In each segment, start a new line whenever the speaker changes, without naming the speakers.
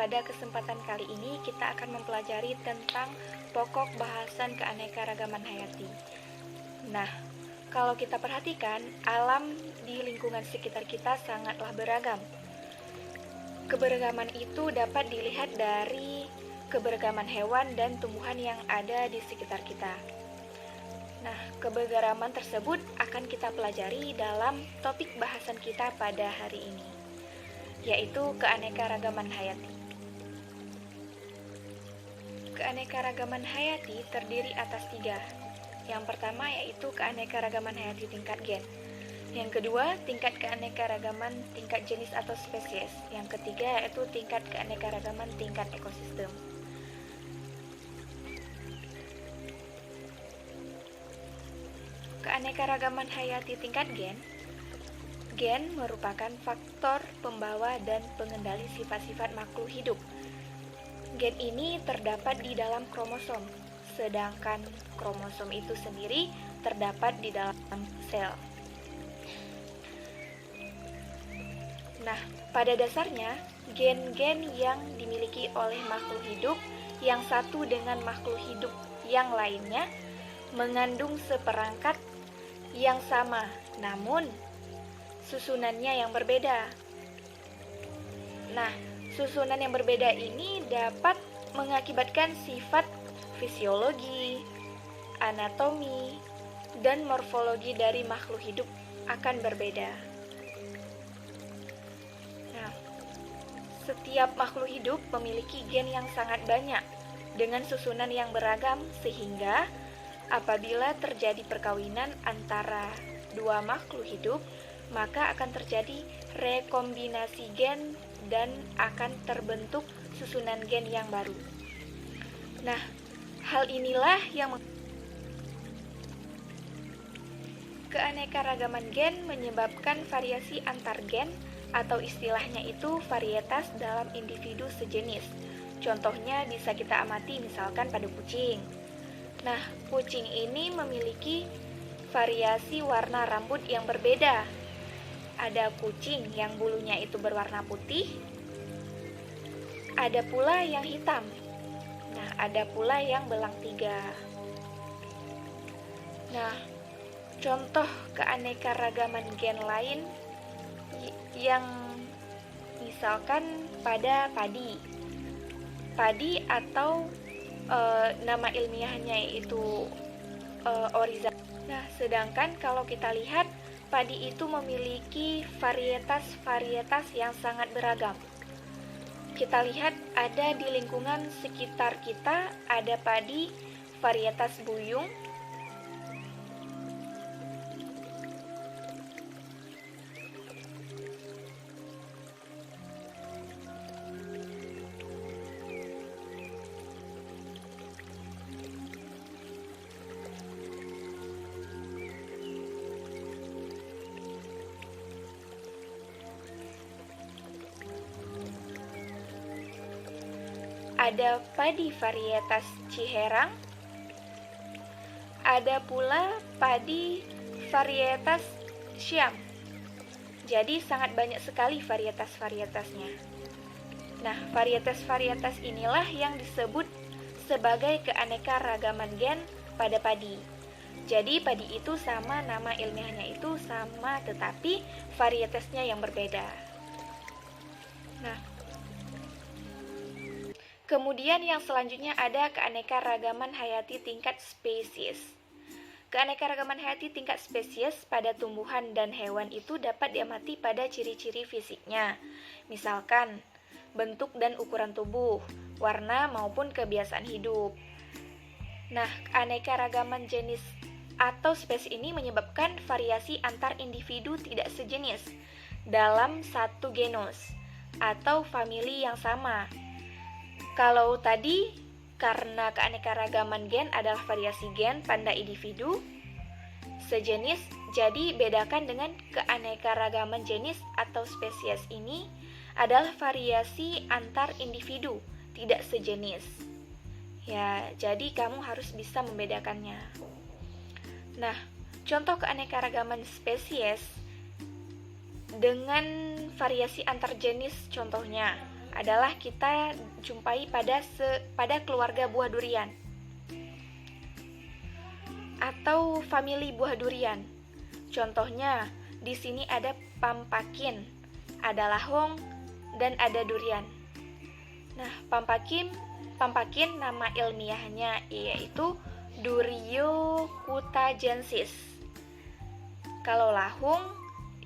pada kesempatan kali ini kita akan mempelajari tentang pokok bahasan keanekaragaman hayati. Nah, kalau kita perhatikan, alam di lingkungan sekitar kita sangatlah beragam. Keberagaman itu dapat dilihat dari keberagaman hewan dan tumbuhan yang ada di sekitar kita. Nah, keberagaman tersebut akan kita pelajari dalam topik bahasan kita pada hari ini, yaitu keanekaragaman hayati. Keanekaragaman hayati terdiri atas 3. Yang pertama yaitu keanekaragaman hayati tingkat gen. Yang kedua, tingkat keanekaragaman tingkat jenis atau spesies. Yang ketiga yaitu tingkat keanekaragaman tingkat ekosistem. Keanekaragaman hayati tingkat gen. Gen merupakan faktor pembawa dan pengendali sifat-sifat makhluk hidup. Gen ini terdapat di dalam kromosom, sedangkan kromosom itu sendiri terdapat di dalam sel. Nah, pada dasarnya, gen-gen yang dimiliki oleh makhluk hidup yang satu dengan makhluk hidup yang lainnya mengandung seperangkat yang sama, namun susunannya yang berbeda. Nah, susunan yang berbeda ini dapat mengakibatkan sifat fisiologi, anatomi, dan morfologi dari makhluk hidup akan berbeda. Nah, setiap makhluk hidup memiliki gen yang sangat banyak dengan susunan yang beragam, sehingga apabila terjadi perkawinan antara dua makhluk hidup, maka akan terjadi rekombinasi gen dan akan terbentuk susunan gen yang baru. Nah, hal inilah yang keanekaragaman gen menyebabkan variasi antar gen atau istilahnya itu varietas dalam individu sejenis. Contohnya bisa kita amati misalkan pada kucing. Nah, kucing ini memiliki variasi warna rambut yang berbeda. Ada kucing yang bulunya itu berwarna putih, ada pula yang hitam. Nah, ada pula yang belang 3. Nah, contoh keanekaragaman gen lain yang misalkan pada padi. Padi atau nama ilmiahnya yaitu Oryza. Nah, sedangkan kalau kita lihat, padi itu memiliki varietas-varietas yang sangat beragam. Kita lihat ada di lingkungan sekitar kita, ada padi varietas buyung, ada padi varietas Ciherang, ada pula padi varietas Siam. Jadi sangat banyak sekali varietas-varietasnya. Nah, varietas-varietas inilah yang disebut sebagai keanekaragaman gen pada padi. Jadi padi itu sama, nama ilmiahnya itu sama, tetapi varietasnya yang berbeda. Nah, kemudian yang selanjutnya ada keanekaragaman hayati tingkat spesies. Keanekaragaman hayati tingkat spesies pada tumbuhan dan hewan itu dapat diamati pada ciri-ciri fisiknya. Misalkan, bentuk dan ukuran tubuh, warna maupun kebiasaan hidup. Nah, keanekaragaman jenis atau spesies ini menyebabkan variasi antar individu tidak sejenis dalam satu genus atau famili yang sama. Kalau tadi, karena keanekaragaman gen adalah variasi gen pada individu sejenis, jadi bedakan dengan keanekaragaman jenis atau spesies ini adalah variasi antar individu, tidak sejenis. Ya, jadi kamu harus bisa membedakannya. Nah, contoh keanekaragaman spesies dengan variasi antar jenis contohnya adalah kita jumpai pada keluarga buah durian atau famili buah durian. Contohnya, di sini ada pampakin, ada lahong, dan ada durian. Nah, pampakin nama ilmiahnya yaitu Durio cutajensis. Kalau lahung,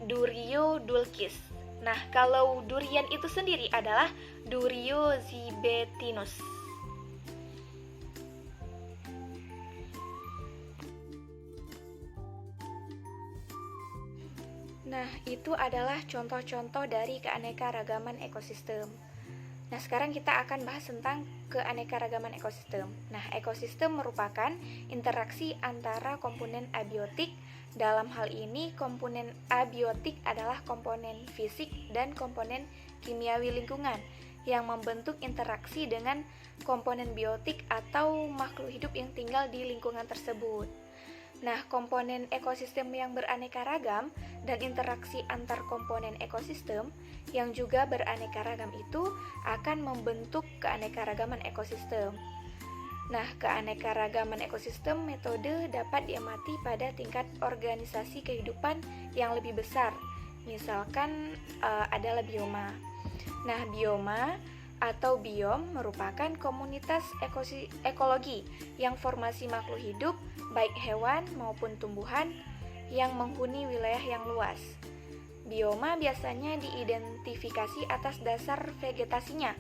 Durio dulcis. Nah, kalau durian itu sendiri adalah Durio zibetinus. Nah, itu adalah contoh-contoh dari keanekaragaman ekosistem. Nah, sekarang kita akan bahas tentang keanekaragaman ekosistem. Nah, ekosistem merupakan interaksi antara komponen abiotik. Dalam hal ini, komponen abiotik adalah komponen fisik dan komponen kimiawi lingkungan yang membentuk interaksi dengan komponen biotik atau makhluk hidup yang tinggal di lingkungan tersebut. Nah, komponen ekosistem yang beraneka ragam dan interaksi antar komponen ekosistem yang juga beraneka ragam itu akan membentuk keanekaragaman ekosistem. Nah, keanekaragaman ekosistem metode dapat diamati pada tingkat organisasi kehidupan yang lebih besar. Misalkan adalah bioma. Nah, bioma atau biom merupakan komunitas ekologi yang formasi makhluk hidup, baik hewan maupun tumbuhan, yang menghuni wilayah yang luas. Bioma biasanya diidentifikasi atas dasar vegetasinya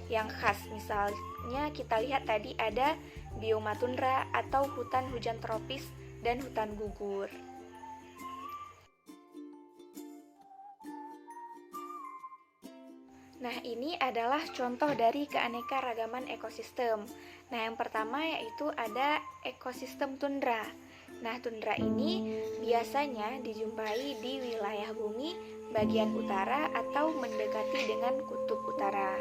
yang khas. Misalnya kita lihat tadi ada bioma tundra atau hutan hujan tropis dan hutan gugur. Nah, ini adalah contoh dari keanekaragaman ekosistem. Nah, yang pertama yaitu ada ekosistem tundra. Nah, tundra ini biasanya dijumpai di wilayah bumi bagian utara atau mendekati dengan kutub utara.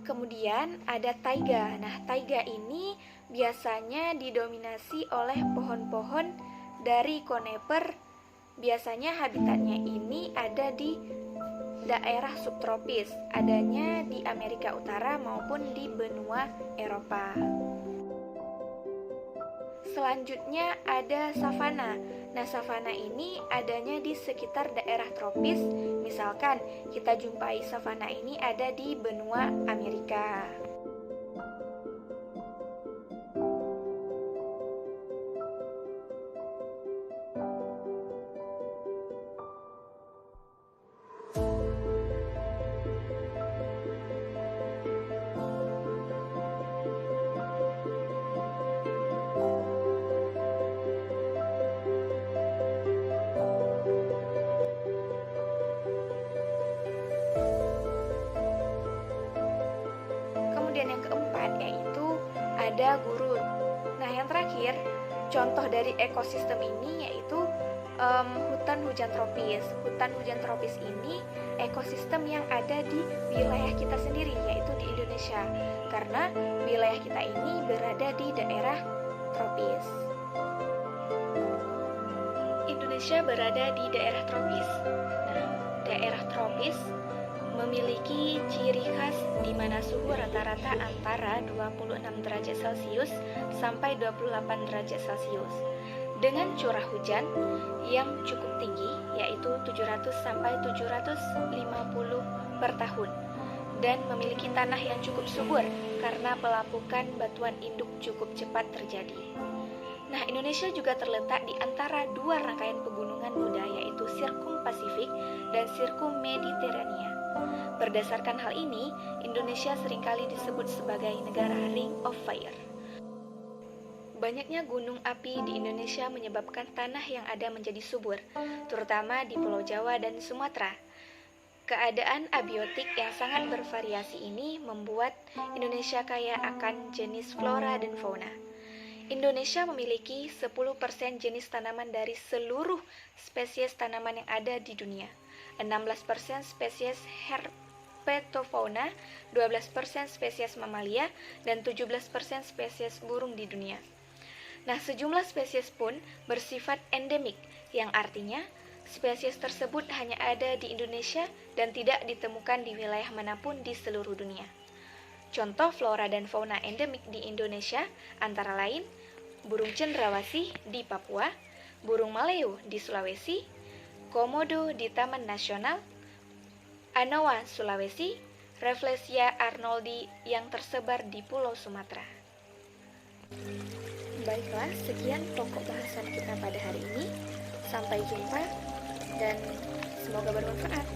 Kemudian ada taiga. Nah, taiga ini biasanya didominasi oleh pohon-pohon dari konifer. Biasanya habitatnya ini ada di daerah subtropis, adanya di Amerika Utara maupun di benua Eropa. Selanjutnya ada savana. Nah, savana ini adanya di sekitar daerah tropis. Misalkan kita jumpai savana ini ada di benua Amerika. Kemudian yang keempat yaitu ada gurun. Nah, yang terakhir contoh dari ekosistem ini yaitu hutan hujan tropis. Hutan hujan tropis ini ekosistem yang ada di wilayah kita sendiri, yaitu di Indonesia, karena wilayah kita ini berada di daerah tropis. Indonesia berada di daerah tropis. Nah, daerah tropis memiliki ciri khas di mana suhu rata-rata antara 26 derajat Celcius sampai 28 derajat Celcius dengan curah hujan yang cukup tinggi yaitu 700 sampai 750 per tahun dan memiliki tanah yang cukup subur karena pelapukan batuan induk cukup cepat terjadi. Nah, Indonesia juga terletak di antara dua rangkaian pegunungan muda yaitu Sirkum Pasifik dan Sirkum Mediterania. Berdasarkan hal ini, Indonesia seringkali disebut sebagai negara Ring of Fire. Banyaknya gunung api di Indonesia menyebabkan tanah yang ada menjadi subur, terutama di Pulau Jawa dan Sumatera. Keadaan abiotik yang sangat bervariasi ini membuat Indonesia kaya akan jenis flora dan fauna. Indonesia memiliki 10% jenis tanaman dari seluruh spesies tanaman yang ada di dunia. 16% spesies herpetofauna, 12% spesies mamalia, dan 17% spesies burung di dunia. Nah, sejumlah spesies pun bersifat endemik, yang artinya spesies tersebut hanya ada di Indonesia dan tidak ditemukan di wilayah manapun di seluruh dunia. Contoh flora dan fauna endemik di Indonesia antara lain burung cendrawasih di Papua, burung maleo di Sulawesi, komodo di Taman Nasional, anoa Sulawesi, Rafflesia arnoldi yang tersebar di Pulau Sumatera. Baiklah, sekian pokok bahasan kita pada hari ini. Sampai jumpa dan semoga bermanfaat.